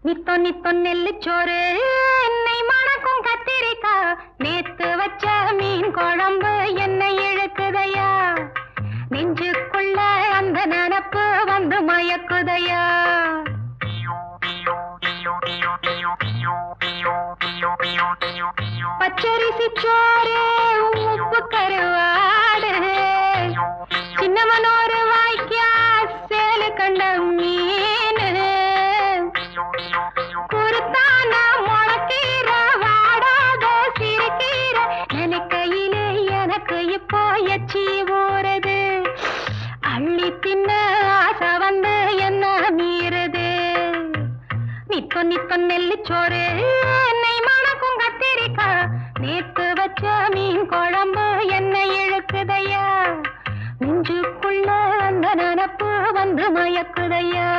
நித்தோ நித்தோ நெல்லுச்சோறு என்னை மணக்கும் கத்திரிக்கா நேத்து வச்ச மீன் குழம்பு என்னை இழுக்குதையா நெஞ்சுக்குள்ள அந்த நினப்பு வந்து மயக்குதையா பச்சரிசி சோறு உப்பு கருவாடு சின்னமனோரு வாய்க்கா சேலு கண்ட மீன் குருத்தான முளக்கீர வாடாத சிறுகீர நினைக்கையிலே எனக்கு இப்போ எச்சி ஊறுது அள்ளி தின்ன ஆசை வந்து என்ன மீறுது நித்தோ நித்தோ நெல்லுச்சோறு என்னை மணக்கும் கத்திரிக்கா நேத்து வச்ச மீன் குழம்பு என்னை இழுக்குதையா நெஞ்சுக்குள்ள அந்த நினப்பு வந்து மயக்குதையா